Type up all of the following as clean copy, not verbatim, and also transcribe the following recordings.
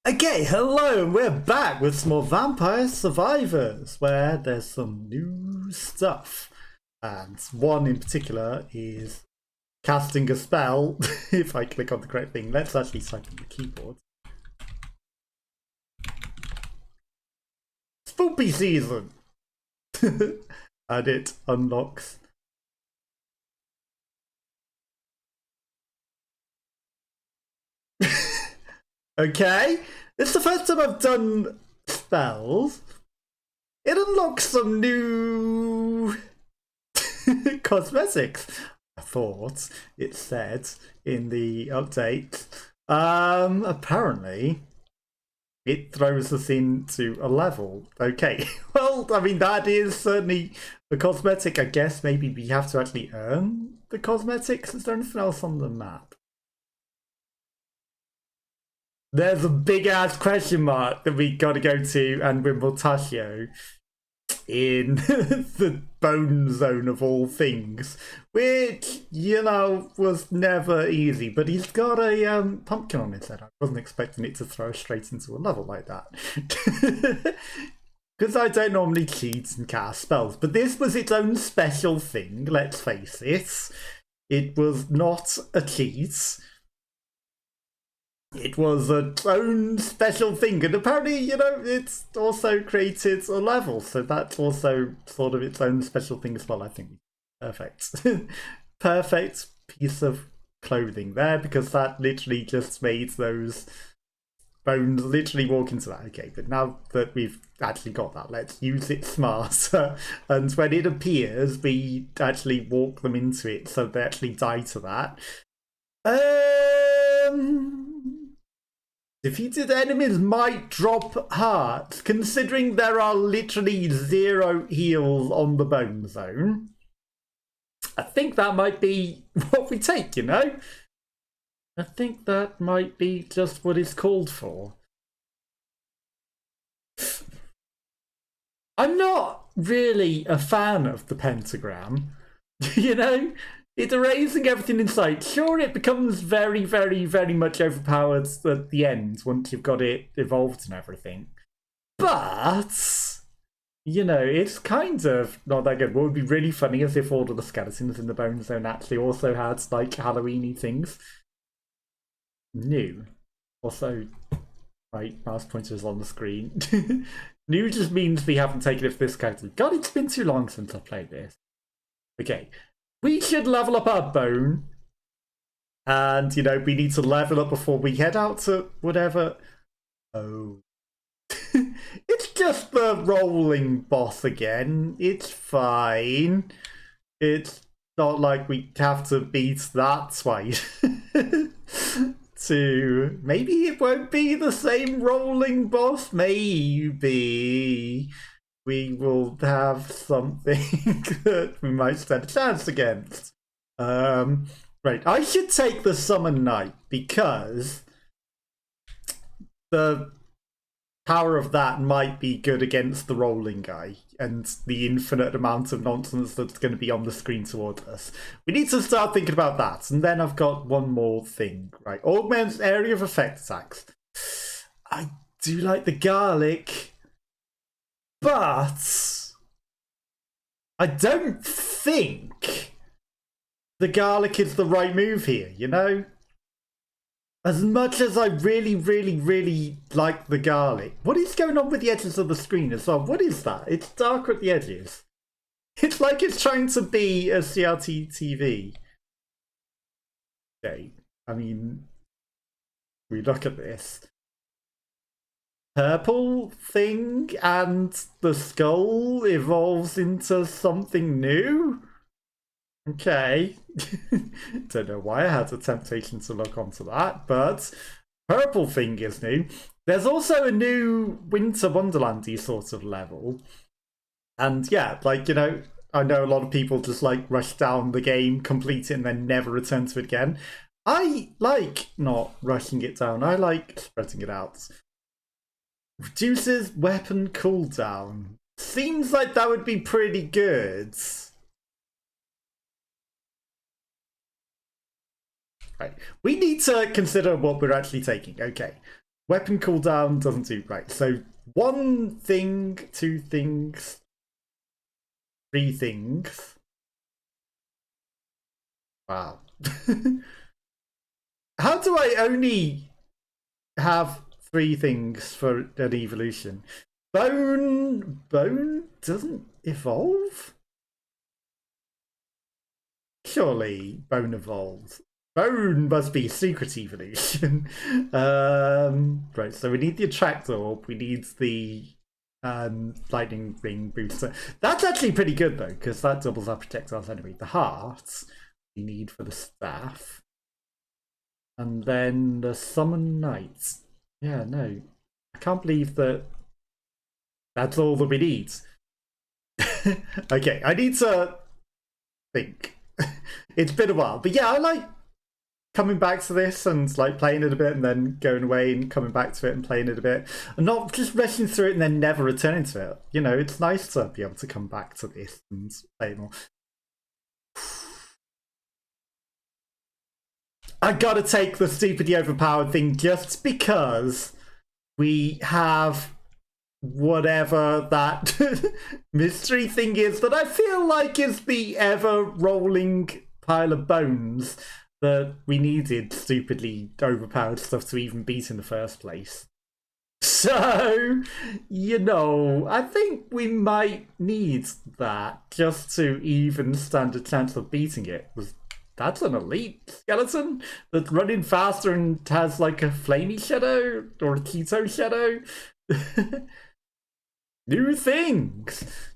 Okay, hello, and we're back with some more Vampire Survivors, where there's some new stuff. And one in particular is casting a spell. If I click on the correct thing, let's actually type on the keyboard. SpoopySeason! And it unlocks. Okay, it's the first time I've done spells. It unlocks some new cosmetics, I thought it said in the update. Apparently it throws us into a level. Okay, well, I mean, that is certainly the cosmetic. I guess maybe we have to actually earn the cosmetics. Is there anything else on the map? There's a big ass question mark that we gotta go to, and with mortacio in the bone zone of all things, which, you know, was never easy. But he's got a pumpkin on his head. I wasn't expecting it to throw straight into a level like that. Because I don't normally cheat and cast spells, but this was its own special thing, let's face it. It was not a cheat. It was its own special thing, and apparently, you know, it's also created a level, so that's also sort of its own special thing as well, I think. Perfect. Perfect piece of clothing there, because that literally just made those bones literally walk into that. Okay, but now that we've actually got that, let's use it smarter. And when it appears, we actually walk them into it, so they actually die to that. Defeated enemies might drop hearts, considering there are literally 0 heals on the bone zone. I think that might be what we take, you know? I think that might be just what it's called for. I'm not really a fan of the pentagram, you know? It's erasing everything in sight. Sure, it becomes very, very, very much overpowered at the end once you've got it evolved and everything. But, you know, it's kind of not that good. What would be really funny is if all of the skeletons in the bone zone actually also had, like, Halloween-y things. New. Also, my mouse pointer is on the screen. New just means we haven't taken it for this character. God, it's been too long since I played this. Okay. We should level up our bone. And, you know, we need to level up before we head out to whatever. Oh. It's just the rolling boss again. It's fine. It's not like we have to beat that twice. Maybe it won't be the same rolling boss. Maybe we will have something that we might stand a chance against. Right, I should take the Summon Knight because the power of that might be good against the rolling guy and the infinite amount of nonsense that's going to be on the screen towards us. We need to start thinking about that. And then I've got one more thing. Right, augments area of effect attacks. I do like the garlic, but I don't think the garlic is the right move here, you know? As much as I really, really, really like the garlic. What is going on with the edges of the screen as well? What is that? It's darker at the edges. It's like it's trying to be a CRT TV. Okay, I mean, we look at this. Purple thing and the skull evolves into something new? Okay. Don't know why I had the temptation to look onto that, but purple thing is new. There's also a new Winter Wonderland-y sort of level. And yeah, like, you know, I know a lot of people just like rush down the game, complete it, and then never return to it again. I like not rushing it down. I like spreading it out. Reduces weapon cooldown. Seems like that would be pretty good. Right. We need to consider what we're actually taking. Okay. Weapon cooldown doesn't do right. So 1 thing, 2 things, 3 things. Wow. How do I only have 3 things for an evolution? Bone doesn't evolve? Surely bone evolves. Bone must be secret evolution. Right, so we need the attract orb, we need the lightning ring booster. That's actually pretty good though, because that doubles our projectiles anyway. The heart we need for the staff. And then the summon knights. Yeah, no. I can't believe that that's all that we need. Okay, I need to think. It's been a while. But yeah, I like coming back to this and like playing it a bit and then going away and coming back to it and playing it a bit. And not just rushing through it and then never returning to it. You know, it's nice to be able to come back to this and play more. I gotta take the stupidly overpowered thing just because we have whatever that mystery thing is that I feel like is the ever rolling pile of bones that we needed stupidly overpowered stuff to even beat in the first place. So, you know, I think we might need that just to even stand a chance of beating it. That's an elite skeleton that's running faster and has like a flamey shadow or a keto shadow. New things.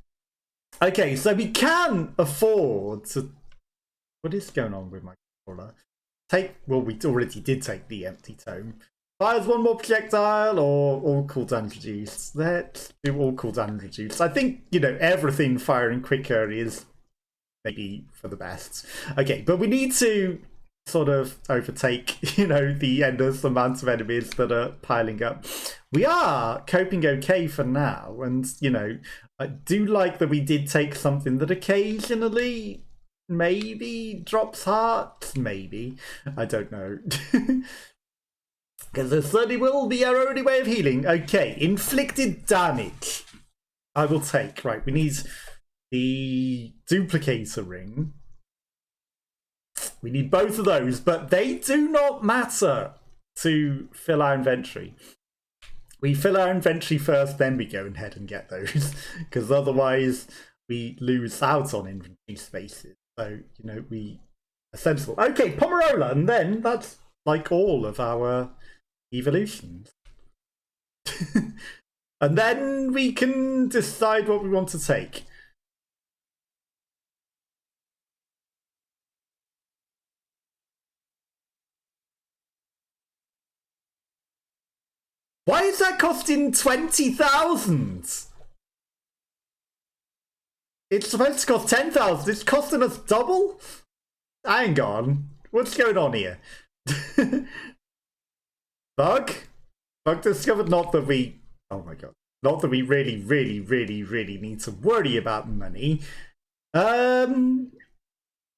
Okay, so we can afford to. What is going on with my controller? Well, we already did take the empty tome. Fires 1 more projectile or all cooldown reduced. Let's do all cooldown reduced. I think, you know, everything firing quicker is maybe for the best. Okay, but we need to sort of overtake, you know, the endless amount of enemies that are piling up. We are coping okay for now, and, you know, I do like that we did take something that occasionally maybe drops hearts, maybe. I don't know. Because there certainly will be our only way of healing. Okay, inflicted damage. I will take. Right, we need the duplicator ring. We need both of those, but they do not matter to fill our inventory. We fill our inventory first, then we go ahead and get those, because otherwise we lose out on inventory spaces. So, you know, we are sensible. Okay, Pomerola, and then that's like all of our evolutions. And then we can decide what we want to take. Why is that costing 20,000? It's supposed to cost 10,000. It's costing us double? Hang on. What's going on here? Bug? Bug discovered not that we... Oh my god. Not that we really, really, really, really need to worry about money. Oh,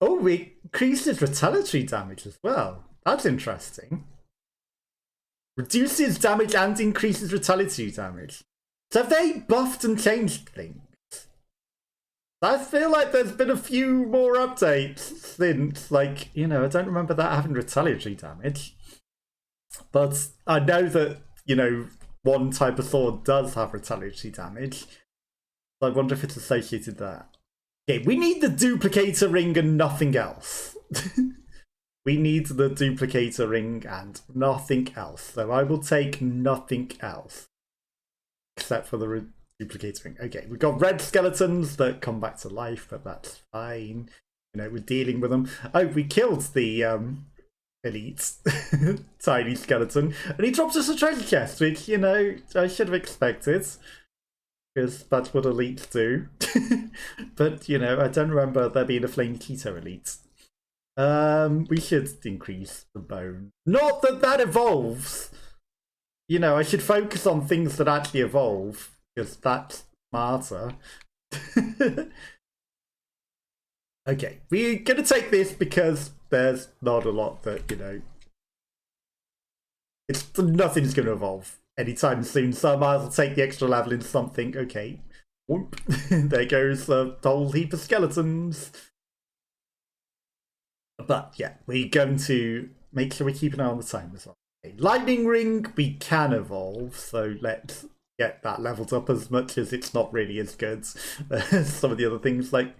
it increases retaliatory damage as well. That's interesting. Reduces damage and increases retaliatory damage. So have they buffed and changed things? I feel like there's been a few more updates since, like, you know, I don't remember that having retaliatory damage. But I know that, you know, one type of sword does have retaliatory damage. So I wonder if it's associated with that. Okay, we need the duplicator ring and nothing else. We need the duplicator ring and nothing else. So I will take nothing else. Except for the duplicator ring. Okay, we've got red skeletons that come back to life, but that's fine. You know, we're dealing with them. Oh, we killed the elite tiny skeleton. And he drops us a treasure chest, which, you know, I should have expected. Because that's what elites do. But, you know, I don't remember there being a flame keto elite. We should increase the bone. Not that that evolves. You know, I should focus on things that actually evolve, because that's smarter. Okay, we're gonna take this because there's not a lot that, you know, Nothing's going to evolve anytime soon, so I might as well take the extra level into something. Okay. Whoop. There goes a whole heap of skeletons. But yeah, we're going to make sure we keep an eye on the time as well. Okay. Lightning ring, we can evolve, so let's get that leveled up as much as it's not really as good as some of the other things. Like,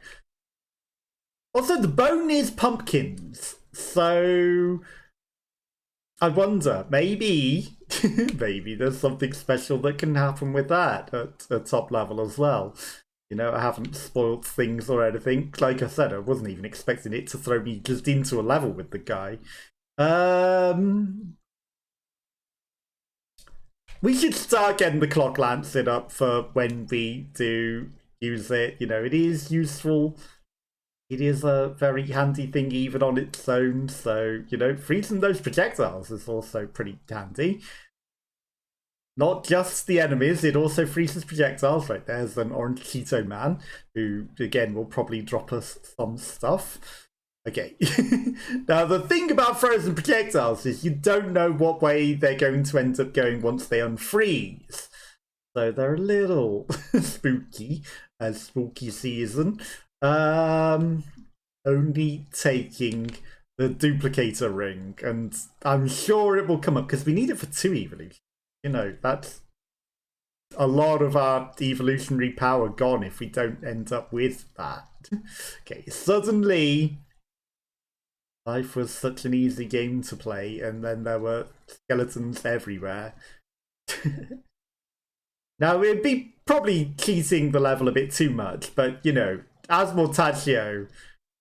also the bone is pumpkins, so I wonder, maybe maybe there's something special that can happen with that at a top level as well. You know, I haven't spoiled things or anything. Like I said, I wasn't even expecting it to throw me just into a level with the guy. We should start getting the clock lancing up for when we do use it. You know, it is useful. It is a very handy thing even on its own. So, you know, freezing those projectiles is also pretty handy. Not just the enemies, it also freezes projectiles. Right, there's an orange Cheeto man who, again, will probably drop us some stuff. Okay. Now, the thing about frozen projectiles is you don't know what way they're going to end up going once they unfreeze. So they're a little spooky, as SpoopySeason. Only taking the duplicator ring, and I'm sure it will come up because we need it for 2 evolutions. You know, that's a lot of our evolutionary power gone if we don't end up with that. Okay, suddenly life was such an easy game to play, and then there were skeletons everywhere. Now, it'd be probably cheating the level a bit too much, but, you know, as Mortacio,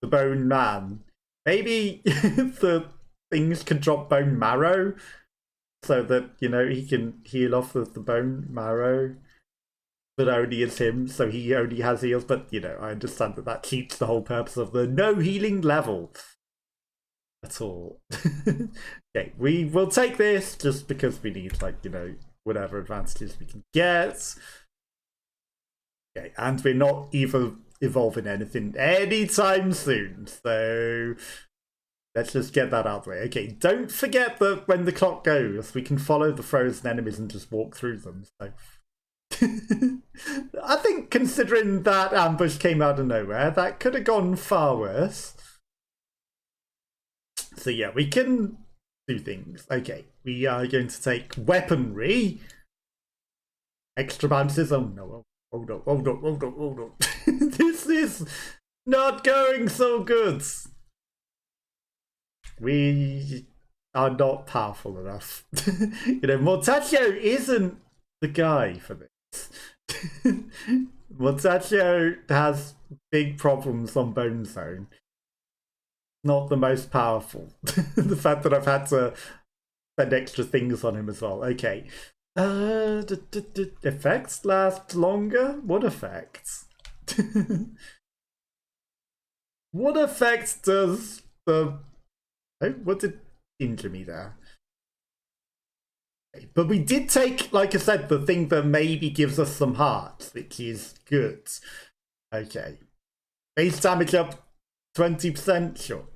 the bone man, maybe the things can drop bone marrow so that, you know, he can heal off the bone marrow, but only is him, so he only has heals. But, you know, I understand that cheats the whole purpose of the no healing level at all. Okay, we will take this just because we need, like, you know, whatever advantages we can get. Okay, and we're not even evolving anything anytime soon, so let's just get that out of the way. Okay, don't forget that when the clock goes, we can follow the frozen enemies and just walk through them. So I think considering that ambush came out of nowhere, that could have gone far worse. So yeah, we can do things. Okay, we are going to take weaponry. Extra bounces. Oh no. Hold on. This is not going so good. We are not powerful enough. You know, Mortacio isn't the guy for this. Mortacio has big problems on bonezone. Not the most powerful. The fact that I've had to spend extra things on him as well. Okay. Effects last longer? What effects? What effects does the... Oh, what did injure me there? Okay, but we did take, like I said, the thing that maybe gives us some hearts, which is good. Okay. Base damage up 20%? Sure.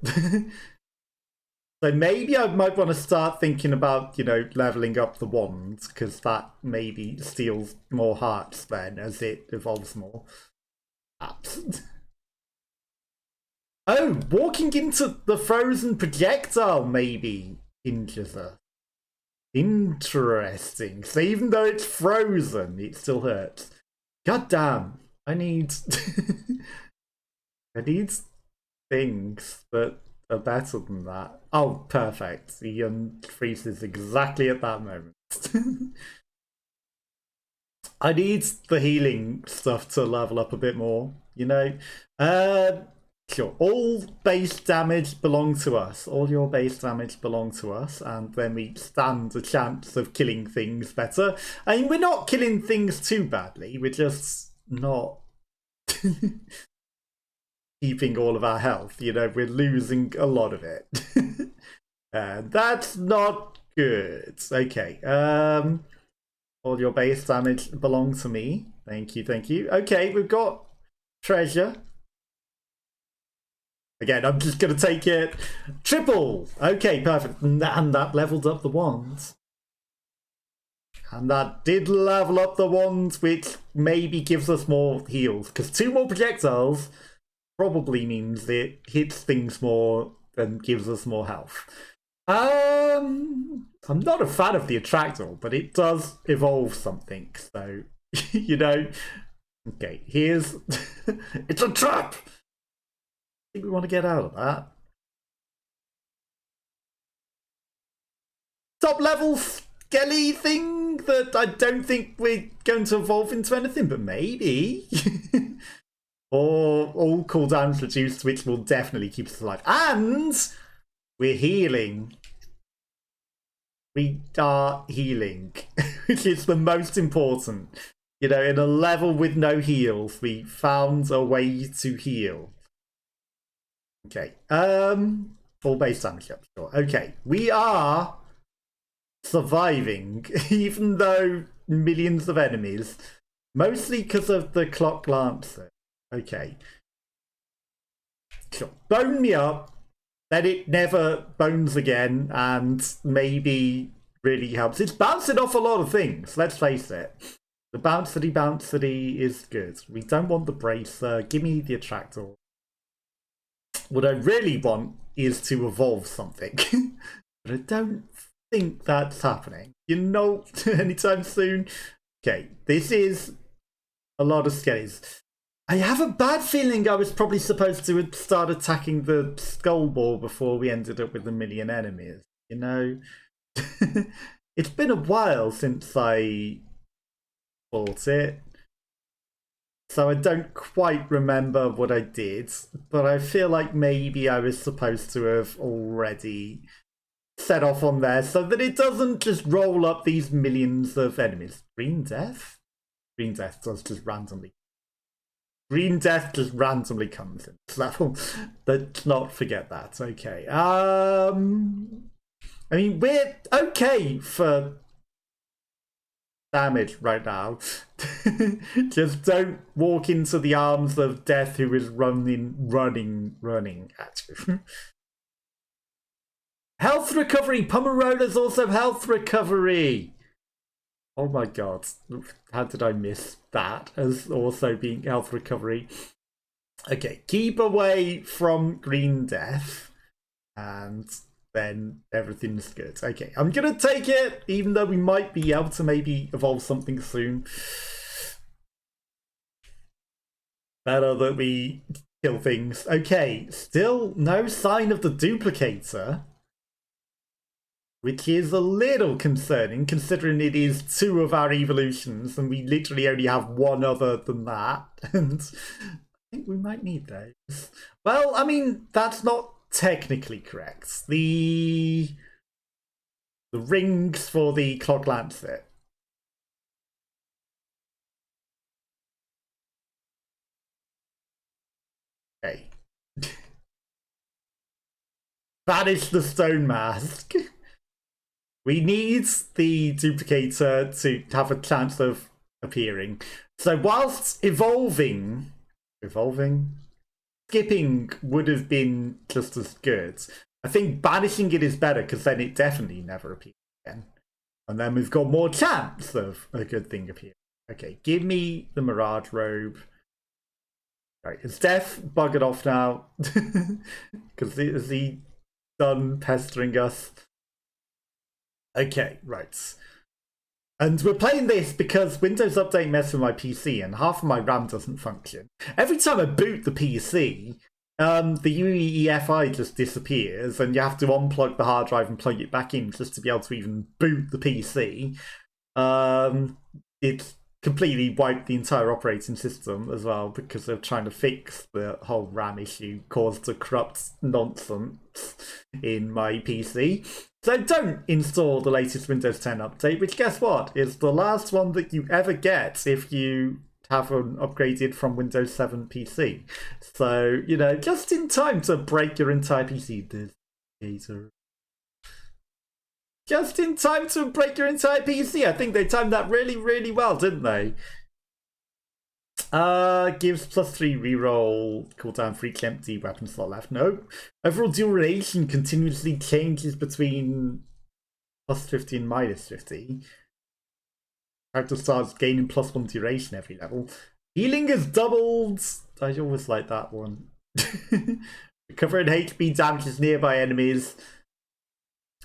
So maybe I might want to start thinking about, you know, leveling up the wand, because that maybe steals more hearts then as it evolves more. Oh, walking into the frozen projectile maybe injures her. Interesting. So even though it's frozen, it still hurts. God damn. I need... I need things that are better than that. Oh, perfect. He unfreezes exactly at that moment. I need the healing stuff to level up a bit more, you know? Sure. All base damage belong to us. All your base damage belong to us, and then we stand a chance of killing things better. I mean, we're not killing things too badly. We're just not keeping all of our health. You know, we're losing a lot of it. And that's not good. Okay. All your base damage belong to me. Thank you, thank you. Okay, we've got treasure. Again, I'm just going to take it. Triple! Okay, perfect. And that leveled up the wands. And that did level up the ones, which maybe gives us more heals. Because 2 more projectiles probably means it hits things more and gives us more health. I'm not a fan of the attractor, but it does evolve something. So, you know. Okay, here's... it's a trap! I think we want to get out of that. Top level skelly thing that I don't think we're going to evolve into anything, but maybe. Or all cooldowns reduced, which will definitely keep us alive. And we're healing. We are healing, which is the most important. You know, in a level with no heals, we found a way to heal. Okay. Full base damage up, sure. Okay, we are surviving, even though millions of enemies, mostly because of the clock lancer. Okay. Sure. Bone me up, then it never bones again, and maybe really helps. It's bouncing off a lot of things, let's face it. The bouncy is good. We don't want the bracer. Give me the attractor. What I really want is to evolve something. But I don't think that's happening. You know, anytime soon. Okay, this is a lot of skellies. I have a bad feeling I was probably supposed to start attacking the skull ball before we ended up with 1 million enemies. You know? It's been a while since I fought it. So I don't quite remember what I did, but I feel like maybe I was supposed to have already set off on there so that it doesn't just roll up these millions of enemies. Green Death? Green Death does just randomly. Green Death just randomly comes in this level. Let's not forget that. Okay. I mean, we're okay for damage right now. Just don't walk into the arms of death who is running at you. Health recovery! Pomerola's also health recovery! Oh my god. How did I miss that as also being health recovery? Okay, keep away from Green Death. And then everything's good. Okay, I'm gonna take it, even though we might be able to maybe evolve something soon. Better that we kill things. Okay, still no sign of the duplicator, which is a little concerning considering it is 2 of our evolutions and we literally only have 1 other than that. And I think we might need those. Well, I mean, that's not technically correct. The rings for the clock lancet. Okay. Banish the stone mask. We need the duplicator to have a chance of appearing. So whilst skipping would have been just as good. I think banishing it is better because then it definitely never appears again. And then we've got more chance of a good thing appearing. Okay, give me the Mirage Robe. Right, is Death buggered off now? Because is he done pestering us? Okay, right. And we're playing this because Windows Update messed with my PC and half of my RAM doesn't function. Every time I boot the PC, the UEFI just disappears and you have to unplug the hard drive and plug it back in just to be able to even boot the PC. It's completely wiped the entire operating system as well because they're trying to fix the whole RAM issue caused the corrupt nonsense in my PC. So don't install the latest Windows 10 update, which guess what? Is the last one that you ever get if you haven't upgraded from Windows 7 PC. So, you know, just in time to break your entire PC. Just in time to break your entire PC. I think they timed that really, really well, didn't they? Gives +3 reroll, cooldown for each empty weapon slot left. No. Overall duration continuously changes between +50 and -50. Character starts gaining +1 duration every level. Healing is doubled. I always like that one. Recovering HP damages nearby enemies.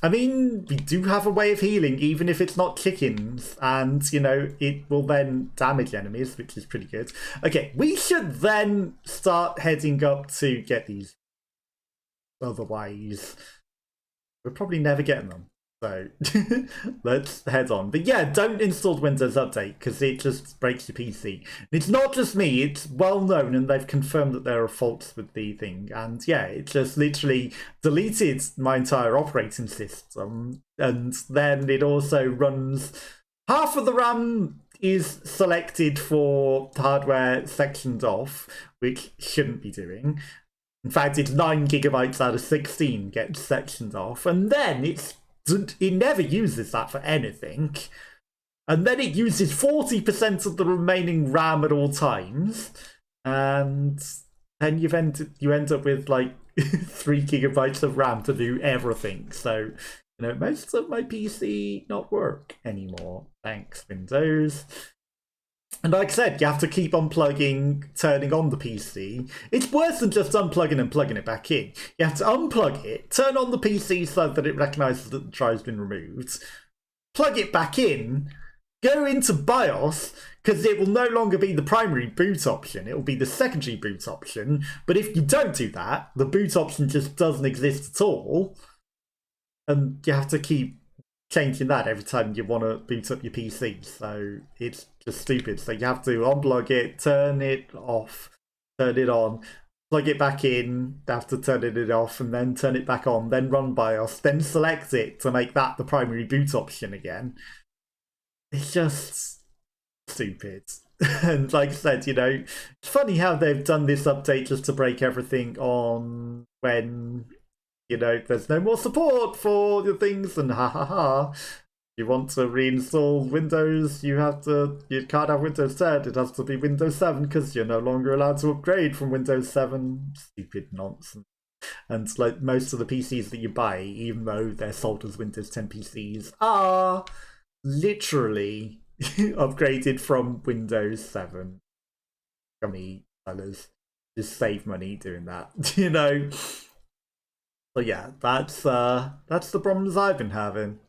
I mean, we do have a way of healing, even if it's not chickens, and, you know, it will then damage enemies, which is pretty good. Okay, we should then start heading up to get these. Otherwise, we're probably never getting them. So, let's head on. But yeah, don't install Windows Update, because it just breaks your PC. And it's not just me, it's well known, and they've confirmed that there are faults with the thing. And yeah, it just literally deleted my entire operating system. And then it also runs... Half of the RAM is selected for hardware sectioned off, which shouldn't be doing. In fact, it's 9 gigabytes out of 16 gets sectioned off. And then it never uses that for anything. And then it uses 40% of the remaining RAM at all times. And then you end up with like 3 gigabytes of RAM to do everything. So, you know, most of my PC not work anymore. Thanks, Windows. And like I said, you have to keep unplugging, turning on the PC. It's worse than just unplugging and plugging it back in. You have to unplug it, turn on the PC so that it recognises that the drive's been removed, plug it back in, go into BIOS, because it will no longer be the primary boot option, it will be the secondary boot option. But if you don't do that, the boot option just doesn't exist at all. And you have to keep changing that every time you want to boot up your PC, so it's just stupid. So you have to unplug it, turn it off, turn it on, plug it back in, have to turn it off, and then turn it back on, then run BIOS, then select it to make that the primary boot option again. It's just stupid. And like I said, you know, it's funny how they've done this update just to break everything on when, you know, there's no more support for your things, and ha ha ha. You want to reinstall Windows, you can't have Windows 10, it has to be Windows 7 because you're no longer allowed to upgrade from Windows 7. Stupid nonsense. And like most of the PCs that you buy, even though they're sold as Windows 10 PCs, are literally upgraded from Windows 7. Gummy fellas, just save money doing that, you know. So yeah, that's the problems I've been having.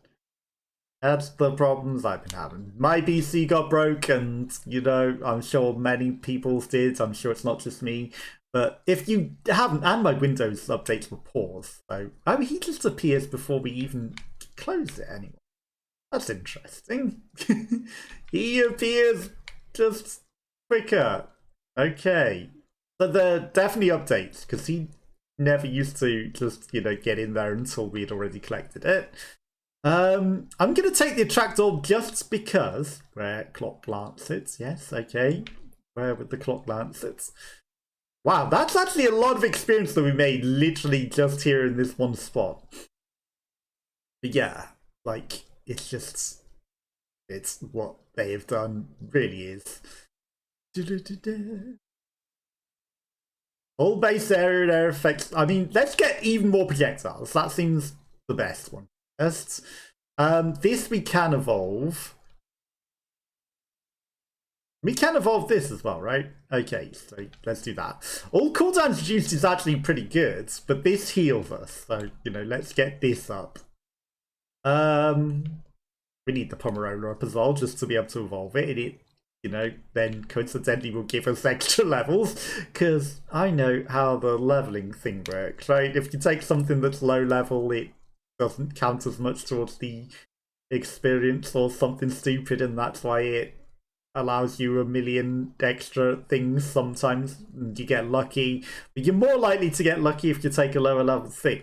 That's the problems I've been having. My PC got broke, and, you know, I'm sure many people's did. I'm sure it's not just me. But if you haven't, and my Windows updates were paused. So, I mean, he just appears before we even close it anymore. That's interesting. He appears just quicker. Okay. So they're definitely updates, because he never used to just, you know, get in there until we'd already collected it. I'm going to take the attractor just because where clock lance sits. Yes, okay. Where would the clock lance sits? Wow, that's actually a lot of experience that we made literally just here in this one spot. But yeah, like, it's what they have done, really is. All base area effects. I mean, let's get even more projectiles. That seems the best one. First, this we can evolve. We can evolve this as well, right? Okay, so let's do that. All cooldowns reduced is actually pretty good, but this heals us. So, you know, let's get this up. We need the Pomerola up as well, just to be able to evolve it. And it, you know, then coincidentally will give us extra levels, because I know how the leveling thing works, right? If you take something that's low level, it doesn't count as much towards the experience or something stupid, and that's why it allows you a million extra things sometimes, and you get lucky. But you're more likely to get lucky if you take a lower level thing.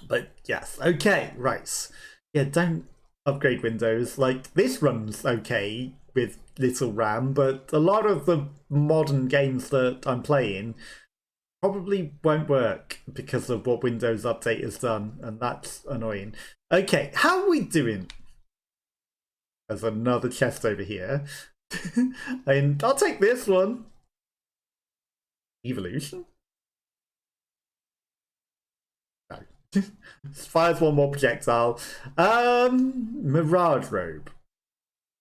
But yes, okay, right. Yeah, don't upgrade Windows. Like, this runs okay with little RAM, but a lot of the modern games that I'm playing probably won't work because of what Windows Update has done, and that's annoying. Okay, how are we doing? There's another chest over here. And I'll take this one. Evolution? No. Fires one more projectile. Mirage Robe.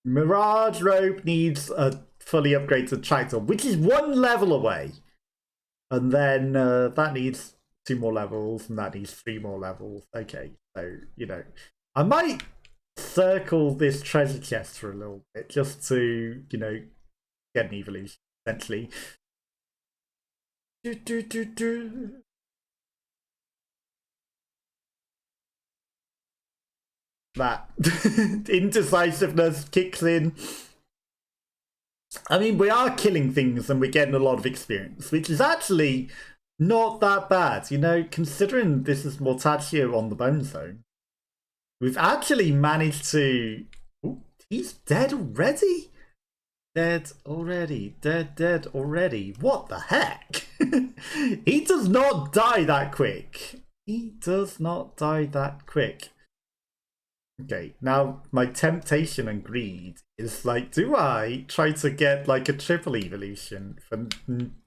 Mirage Robe needs a fully upgraded tractor, which is 1 level away. And then that needs 2 more levels, and that needs 3 more levels. Okay, so, you know, I might circle this treasure chest for a little bit, just to, you know, get an evolution, essentially. That indecisiveness kicks in. I mean, we are killing things and we're getting a lot of experience, which is actually not that bad, you know, considering this is mortacio on the bonezone. We've actually managed to... Ooh, he's dead already? Dead already. Dead already. What the heck? He does not die that quick. He does not die that quick. Okay, now my temptation and greed is like, do I try to get like a triple evolution for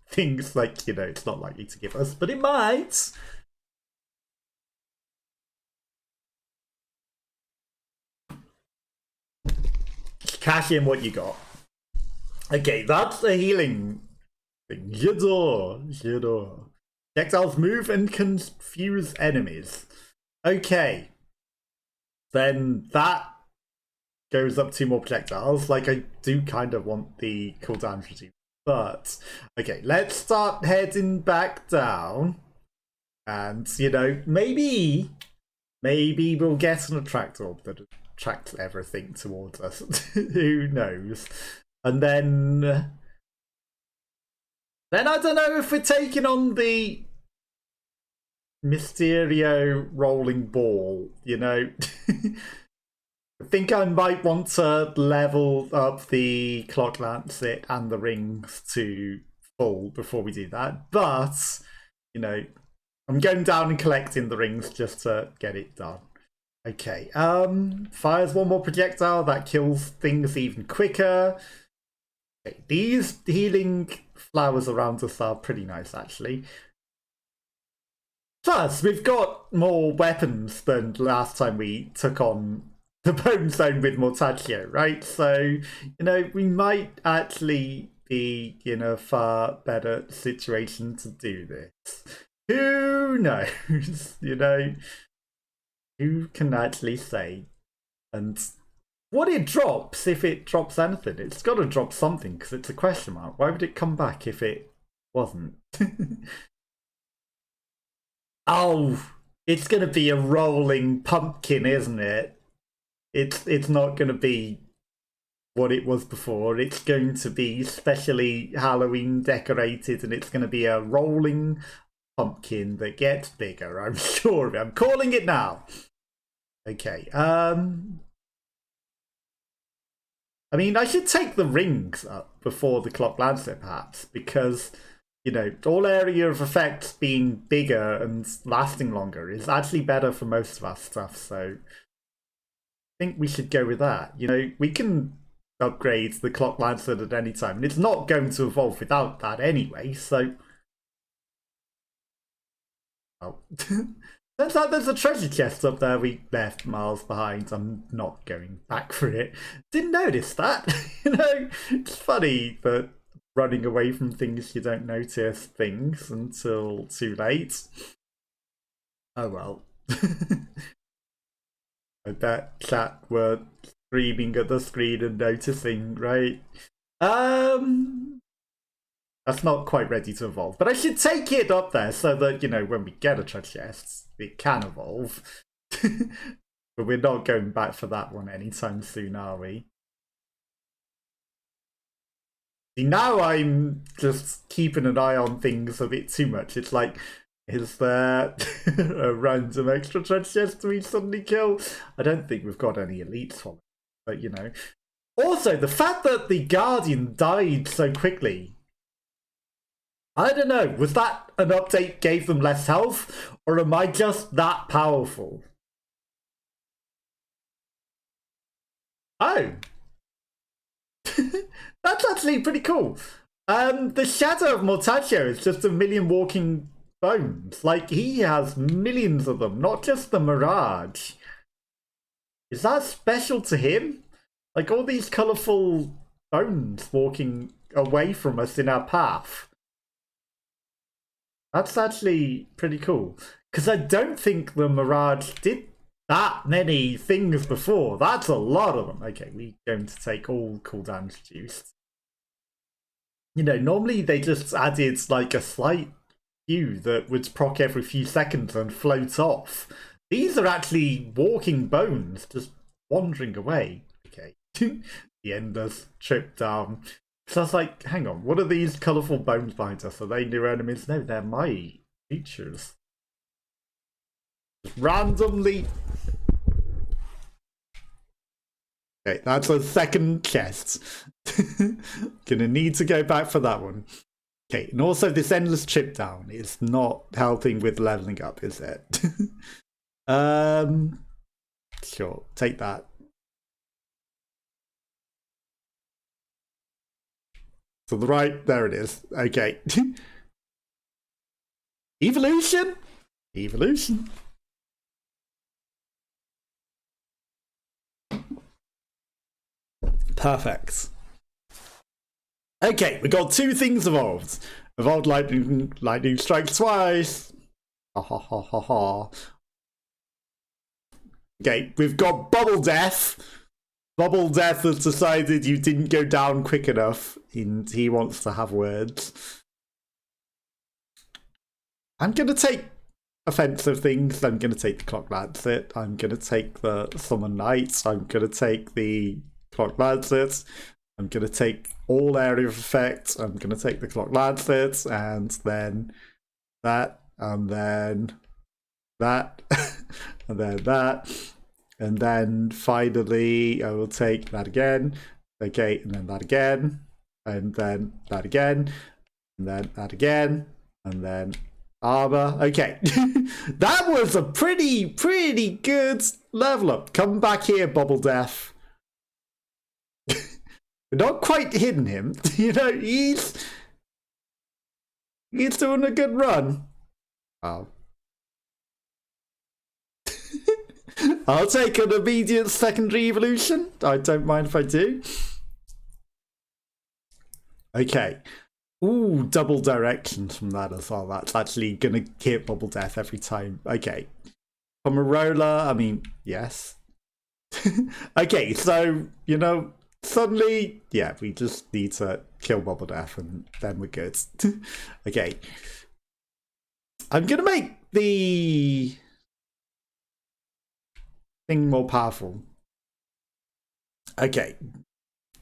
things like, you know, it's not likely to give us, but it might. Cash in what you got. Okay, that's a healing thing. Jador. Projectiles move and confuse enemies. Okay. Then that goes up 2 more projectiles. Like, I do kind of want the cooldown reduced. But, okay, let's start heading back down. And, you know, maybe we'll get an attract orb that attracts everything towards us. Who knows? And then I don't know if we're taking on the Mysterio rolling ball, you know. I think I might want to level up the clock lancet and the rings to full before we do that. But, you know, I'm going down and collecting the rings just to get it done. Okay, fires 1 more projectile, that kills things even quicker. Okay, these healing flowers around us are pretty nice, actually. Plus, we've got more weapons than last time we took on the bonezone with mortacio, right? So, you know, we might actually be in a far better situation to do this. Who knows? You know, who can actually say? And what it drops, if it drops anything, it's got to drop something because it's a question mark. Why would it come back if it wasn't? Oh, it's going to be a rolling pumpkin, isn't it? It's not going to be what it was before. It's going to be specially Halloween decorated, and it's going to be a rolling pumpkin that gets bigger. I'm sure of it. I'm calling it now. Okay. I mean, I should take the rings up before the clock lancet, perhaps, because, you know, all area of effects being bigger and lasting longer is actually better for most of our stuff, so I think we should go with that. You know, we can upgrade the clock lancet at any time, and it's not going to evolve without that anyway, so... Oh. Turns out there's a treasure chest up there we left miles behind. I'm not going back for it. Didn't notice that. You know, it's funny that running away from things you don't notice things until too late. Oh well. I bet chat were screaming at the screen and noticing, right? That's not quite ready to evolve, but I should take it up there so that, you know, when we get a treasure chest, it can evolve. But we're not going back for that one anytime soon, are we? See, now I'm just keeping an eye on things a bit too much. It's like, is there a random extra treasure chest we suddenly kill? I don't think we've got any elites from it, but, you know. Also, the fact that the Guardian died so quickly, I don't know, was that an update gave them less health, or am I just that powerful? Oh. That's actually pretty cool. The shadow of mortacio is just a million walking bones. Like, he has millions of them, not just the Mirage. Is that special to him? Like, all these colourful bones walking away from us in our path. That's actually pretty cool. Because I don't think the Mirage did that many things before. That's a lot of them. Okay, we're going to take all cooldowns reduced. You know, normally they just added like a slight few that would proc every few seconds and float off. These are actually walking bones, just wandering away. Okay. The Enders tripped down. So I was like, hang on, what are these colourful bones behind us? Are they new enemies? No, they're my creatures. Just randomly. Okay, that's a second chest. Gonna need to go back for that one. Okay, and also this endless chip down is not helping with leveling up, is it? Sure, take that. To the right, there it is. Okay. Evolution? Evolution. Perfect. Okay, we got two things evolved. Evolved lightning strike twice. Ha ha ha ha ha. Okay, we've got Bubble Death. Bubble Death has decided you didn't go down quick enough, and he wants to have words. I'm gonna take offensive things. I'm gonna take the Clock Lancet. I'm gonna take the Summon Knights. I'm gonna take the Clock Lancet. I'm gonna take all area of effect. I'm gonna take the Clock Lancet, and then that, and then that, and then that. And then finally, I will take that again. Okay, and then that again. And then that again. And then that again. And then armor. Okay. That was a pretty good level up. Come back here, Bubble Death. We're not quite hitting him. You know, he's doing a good run. Oh. I'll take an immediate secondary evolution. I don't mind if I do. Okay. Ooh, double directions from that as well. That's actually going to hit Bubble Death every time. Okay. Pomerola, I mean, yes. Okay, so, you know, suddenly, yeah, we just need to kill Bubble Death and then we're good. Okay. I'm going to make the thing more powerful. Okay.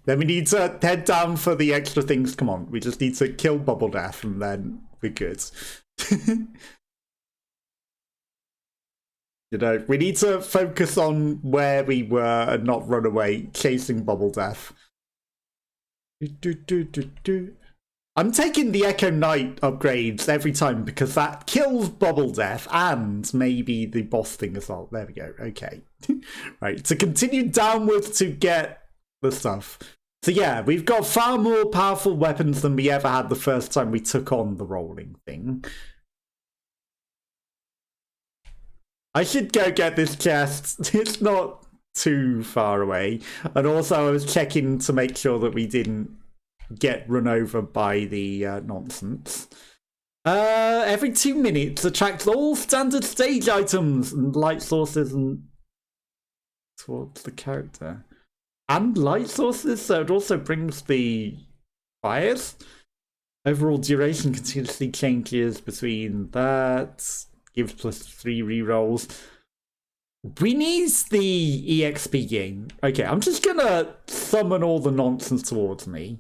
Then we need to head down for the extra things. Come on, we just need to kill Bubble Death and then we're good. You know, we need to focus on where we were and not run away chasing Bubble Death. I'm taking the Echo Knight upgrades every time because that kills Bubble Death and maybe the boss thing as well. There we go. Okay. Right, to continue downwards to get the stuff. So yeah, we've got far more powerful weapons than we ever had the first time we took on the rolling thing. I should go get this chest. It's not too far away. And also I was checking to make sure that we didn't get run over by the nonsense. Every 2 minutes attracts all standard stage items and light sources and towards the character. And light sources, so it also brings the fires. Overall duration continuously changes between that. Gives +3 rerolls. We need the EXP game. Okay, I'm just gonna summon all the nonsense towards me.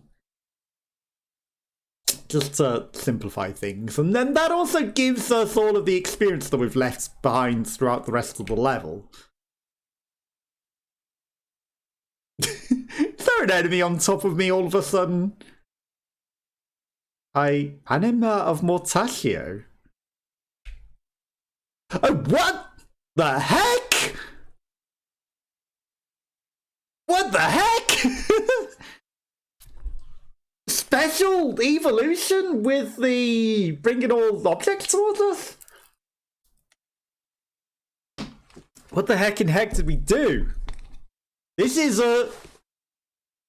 Just to simplify things. And then that also gives us all of the experience that we've left behind throughout the rest of the level. Is there an enemy on top of me all of a sudden? Anima of Mortacio. Oh, what the heck? What the heck? special evolution with the bringing all objects towards us? What the heck in heck did we do? This is a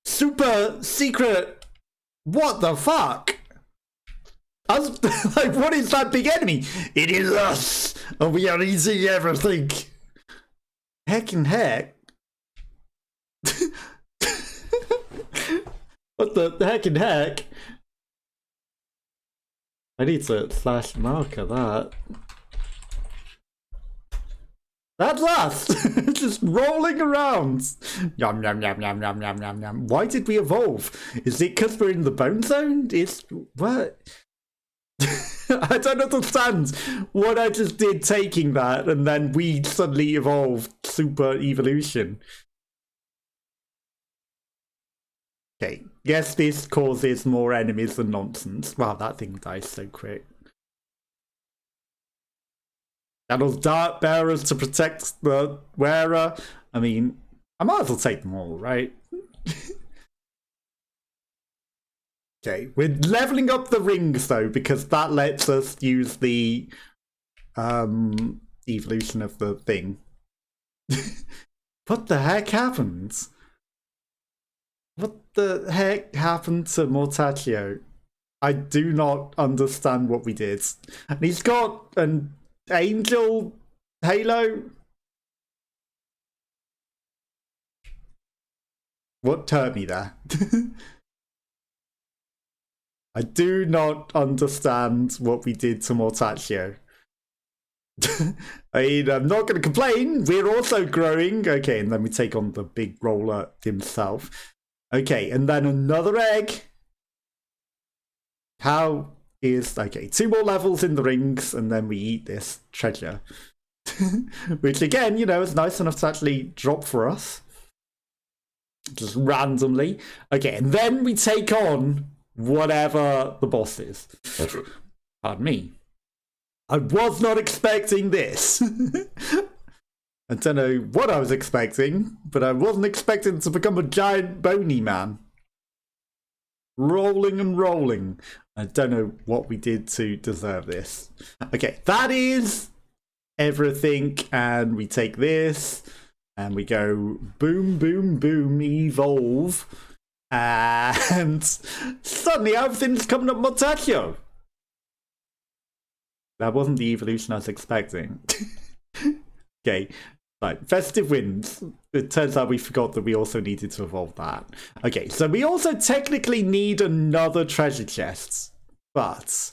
super secret. What the fuck? I was like, what is that big enemy? It is us, and we are eating everything. Heck in heck. What the heck in heck? I need to slash marker that. That's us! Just rolling around. Yum, yum, yum, yum, yum, yum, yum, yum. Why did we evolve? Is it because we're in the bone zone? It's... what? I don't understand what I just did taking that and then we suddenly evolved super evolution. Okay, guess this causes more enemies than nonsense. Wow, that thing dies so quick. Channels dart bearers to protect the wearer. I mean, I might as well take them all, right? Okay, we're leveling up the rings though, because that lets us use the evolution of the thing. What the heck happened? What the heck happened to Mortacio? I do not understand what we did. And he's got an angel halo. What hurt me there? I do not understand what we did to Mortacio. I mean, I'm not going to complain. We're also growing. Okay, and then we take on the big roller himself. Okay, and then another egg. How is... okay, 2 more levels in the rings, and then we eat this treasure. Which, again, you know, is nice enough to actually drop for us. Just randomly. Okay, and then we take on whatever the boss is. Pardon me. I was not expecting this. I don't know what I was expecting, but I wasn't expecting to become a giant bony man. Rolling and rolling. I don't know what we did to deserve this. Okay, that is everything, and we take this, and we go boom, boom, boom, evolve, and suddenly everything's coming up Mortacio. That wasn't the evolution I was expecting. Okay, right, festive winds. It turns out we forgot that we also needed to evolve that. Okay, so we also technically need another treasure chest, but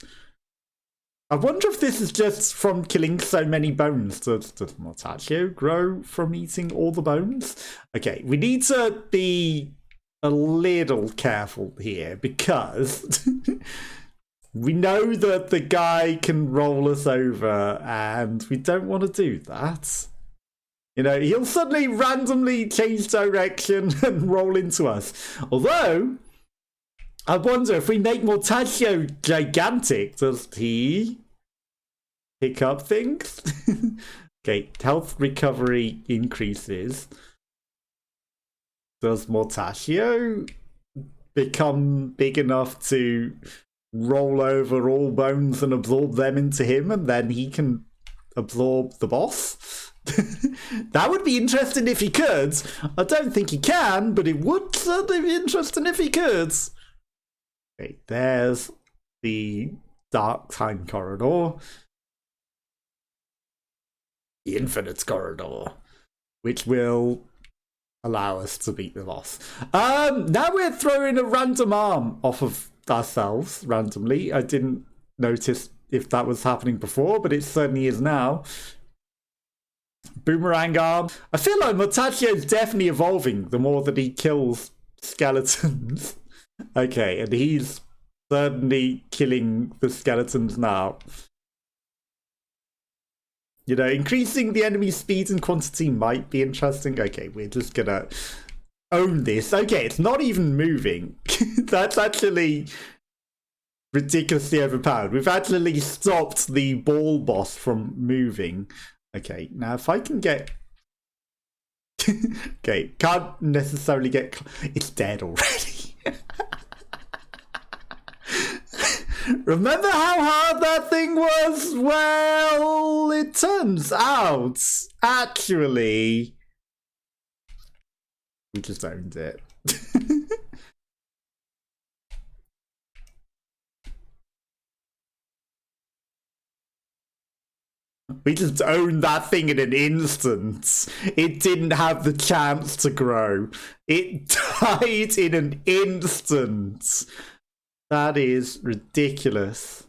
I wonder if this is just from killing so many bones. Does Mortacio grow from eating all the bones? Okay, we need to be a little careful here because we know that the guy can roll us over and we don't want to do that. You know, he'll suddenly randomly change direction and roll into us. Although, I wonder if we make Mortacio gigantic, does he pick up things? Okay, health recovery increases. Does Mortacio become big enough to roll over all bones and absorb them into him, and then he can absorb the boss? That would be interesting if he could. I don't think he can, but it would certainly be interesting if he could. Okay, there's the dark time corridor. The infinite corridor, which will allow us to beat the boss. Now we're throwing a random arm off of ourselves randomly. I didn't notice if that was happening before, but it certainly is now. Boomerang arm. I feel like Mortacio is definitely evolving the more that he kills skeletons. Okay, and he's certainly killing the skeletons now. You know, increasing the enemy's speed and quantity might be interesting. Okay, we're just gonna own this. Okay, it's not even moving. That's actually ridiculously overpowered. We've actually stopped the ball boss from moving. Okay, now if I can get... okay, can't necessarily get... it's dead already. Remember how hard that thing was? Well, it turns out, actually, we just owned it. We just owned that thing in an instant. It didn't have the chance to grow. It died in an instant. That is ridiculous.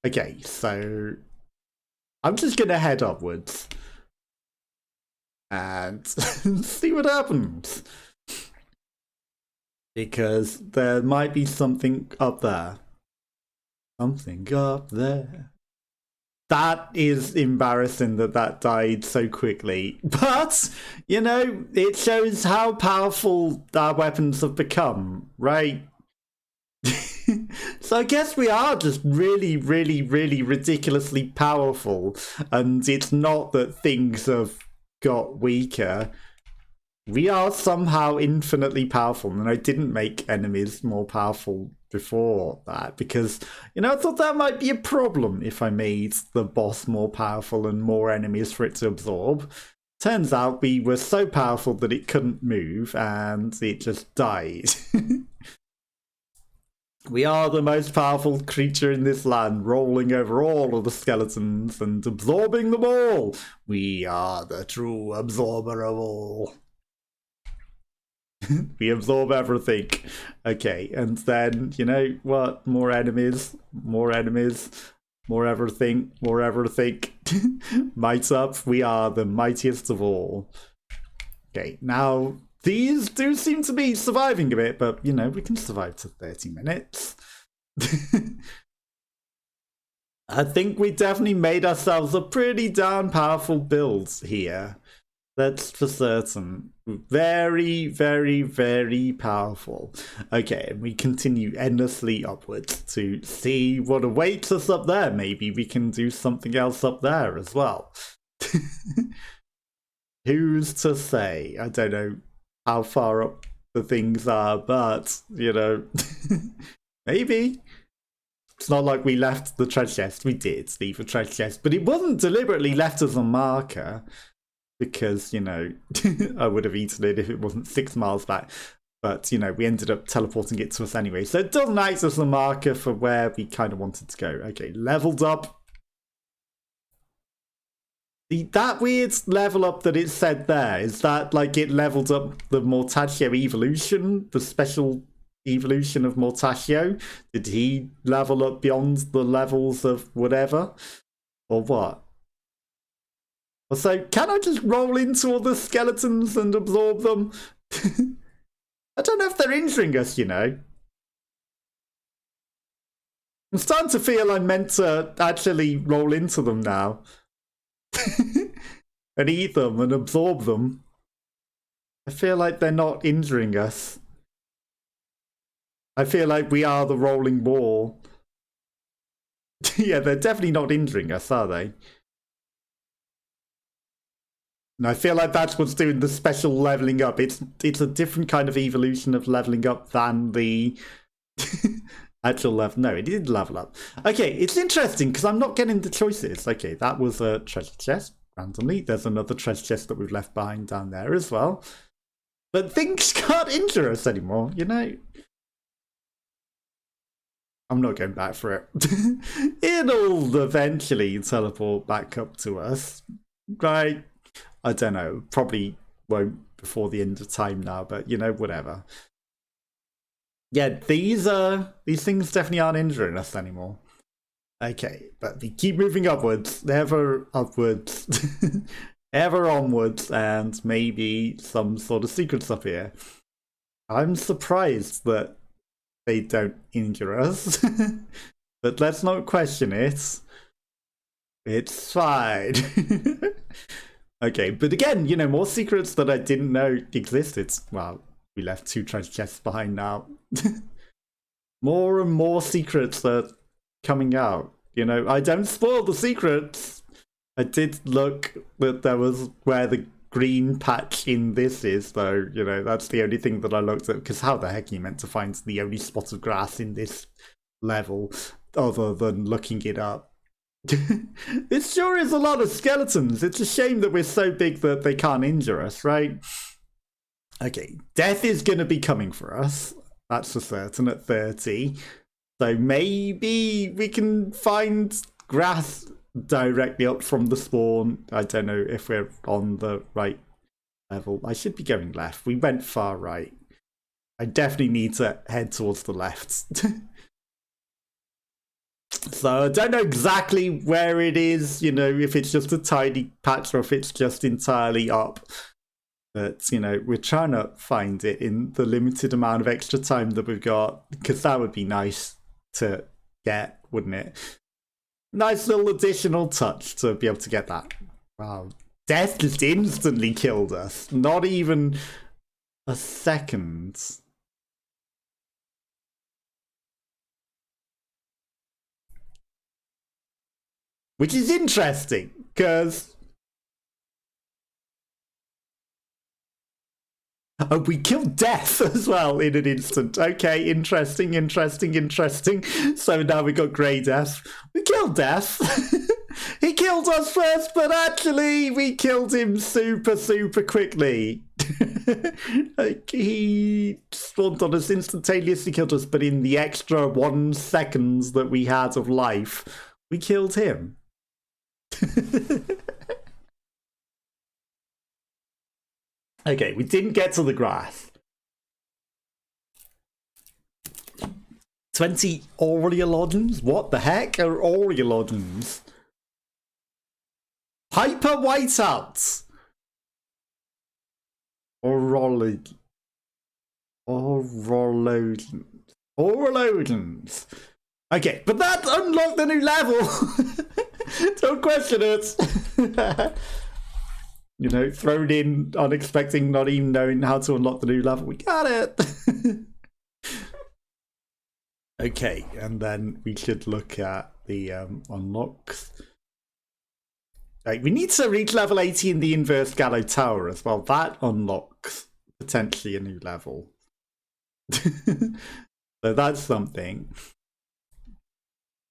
Okay, so I'm just gonna head upwards and see what happens. Because there might be something up there. Something up there. That is embarrassing that died so quickly. But, you know, it shows how powerful our weapons have become, right? So I guess we are just really, really, really ridiculously powerful. And it's not that things have got weaker. We are somehow infinitely powerful. And I didn't make enemies more powerful before that because, you know, I thought that might be a problem if I made the boss more powerful and more enemies for it to absorb. Turns out we were so powerful that it couldn't move and it just died. We are the most powerful creature in this land, rolling over all of the skeletons and absorbing them all. We are the true absorber of all. We absorb everything. Okay, and then, you know what? More enemies, more enemies, more everything, more everything. Might up, we are the mightiest of all. Okay, now, these do seem to be surviving a bit, but, you know, we can survive to 30 minutes. I think we definitely made ourselves a pretty darn powerful build here. That's for certain. Very, very, very powerful. Okay, and we continue endlessly upwards to see what awaits us up there. Maybe we can do something else up there as well. Who's to say? I don't know how far up the things are, but, you know, maybe. It's not like we left the treasure chest. We did leave a treasure chest, but it wasn't deliberately left as a marker. Because, you know, I would have eaten it if it wasn't 6 miles back. But, you know, we ended up teleporting it to us anyway. So it doesn't act as a marker for where we kind of wanted to go. Okay, leveled up. That weird level up that it said there, is that like it leveled up the Mortacio evolution? The special evolution of Mortacio? Did he level up beyond the levels of whatever? Or what? So, can I just roll into all the skeletons and absorb them? I don't know if they're injuring us, you know. I'm starting to feel I'm meant to actually roll into them now. And eat them and absorb them. I feel like they're not injuring us. I feel like we are the rolling ball. Yeah, they're definitely not injuring us, are they? And I feel like that's what's doing the special leveling up. It's a different kind of evolution of leveling up than the actual level. No, it did level up. Okay, it's interesting because I'm not getting the choices. Okay, that was a treasure chest randomly. There's another treasure chest that we've left behind down there as well. But things can't injure us anymore, you know? I'm not going back for it. It'll eventually teleport back up to us. Right? I don't know, probably won't before the end of time now, but you know, whatever. Yeah, these things definitely aren't injuring us anymore. Okay, but we keep moving upwards, ever upwards, ever onwards, and maybe some sort of secrets up here. I'm surprised that they don't injure us, but let's not question it. It's fine. Okay, but again, you know, more secrets that I didn't know existed. Well, we left 2 treasure chests behind now. More and more secrets are coming out. You know, I don't spoil the secrets. I did look that there was where the green patch in this is, though. You know, that's the only thing that I looked at. Because how the heck are you meant to find the only spot of grass in this level other than looking it up. It sure is a lot of skeletons. It's a shame that we're so big that they can't injure us, right? Okay, death is going to be coming for us. That's for certain at 30. So maybe we can find grass directly up from the spawn. I don't know if we're on the right level. I should be going left. We went far right. I definitely need to head towards the left. So I don't know exactly where it is, you know, if it's just a tiny patch or if it's just entirely up. But, you know, we're trying to find it in the limited amount of extra time that we've got, because that would be nice to get, wouldn't it? Nice little additional touch to be able to get that. Wow. Death just instantly killed us. Not even a second. Which is interesting, because... Oh, we killed Death as well in an instant. Okay, interesting. So now we got Grey Death. We killed Death. He killed us first, but actually we killed him super quickly. Like, he spawned on us, instantaneously killed us, but in the extra 1 second that we had of life, we killed him. Okay, we didn't get to the grass. 20 Aureolodons? What the heck are Aureolodons? Hyper Whiteouts! Aureolodons. Okay, but that unlocked the new level! Don't question it! You know, thrown in, unexpected, not even knowing how to unlock the new level. We got it! Okay, and then we should look at the unlocks. Like, we need to reach level 80 in the inverse Gallo Tower as well. That unlocks potentially a new level. So that's something.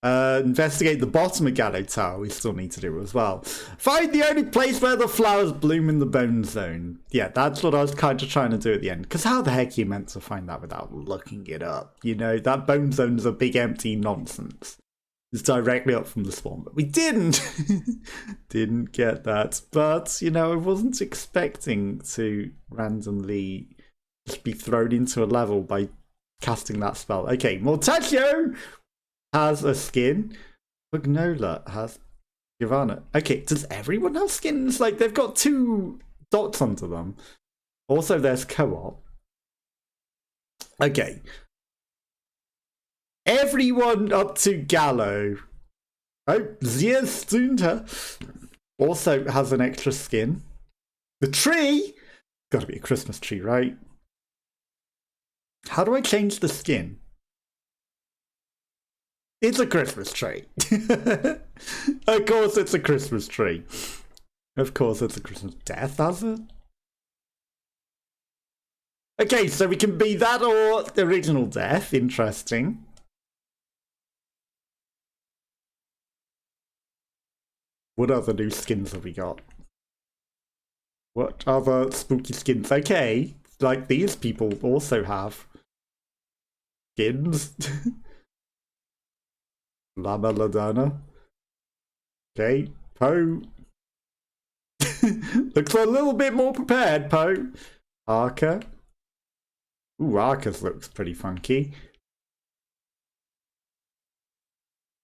Investigate the bottom of Gallo Tower, we still need to do as well. Find the only place where the flowers bloom in the bone zone. Yeah, that's what I was kind of trying to do at the end. Because how the heck are you meant to find that without looking it up? You know, that bone zone's a big empty nonsense. It's directly up from the spawn. But we didn't! Didn't get that. But, you know, I wasn't expecting to randomly just be thrown into a level by casting that spell. Okay, Mortacio has a skin. Magnola has Giovanna. Okay, does everyone have skins? Like, they've got 2 dots under them. Also, there's co-op. Okay. Everyone up to Gallo. Oh, Zierstunda also has an extra skin. The tree? Gotta be a Christmas tree, right? How do I change the skin? It's a Christmas tree. Of course it's a Christmas tree. Of course it's a Christmas death, has it? Okay, so we can be that or the original death. Interesting. What other new skins have we got? What other spooky skins? Okay, like these people also have skins. Lama Ladana. Okay, Poe. Looks a little bit more prepared, Poe. Arca. Ooh, Arca's looks pretty funky.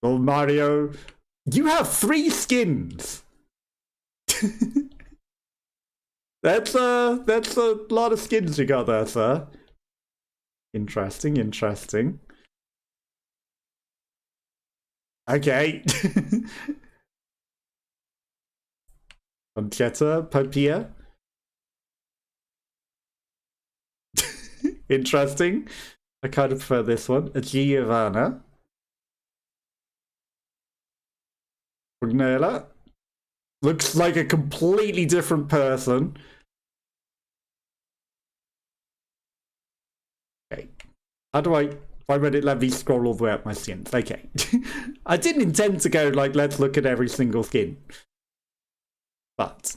Oh, Mario. You have 3 skins. That's a lot of skins you got there, sir. Interesting. Okay. Conchetta, Papia. Interesting. I kind of prefer this one. A Giovanna. Brunella. Looks like a completely different person. Okay. How do I Why would it let me scroll all the way up my skins? Okay. I didn't intend to go like, let's look at every single skin. But.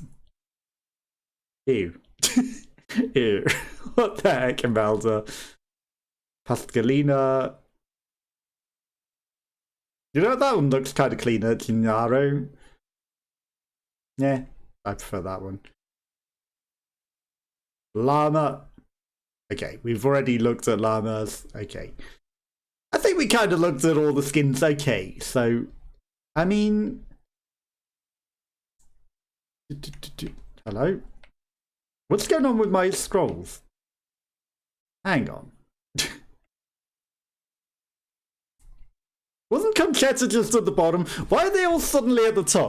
Ew. Ew. What the heck, Imelda? Pascalina. You know, that one looks kind of cleaner. Gennaro. Yeah, I prefer that one. Llama. Okay, we've already looked at llamas. Okay. I think we kind of looked at all the skins. Okay, so, I mean... Hello? What's going on with my scrolls? Hang on. Wasn't Conchetta just at the bottom? Why are they all suddenly at the top?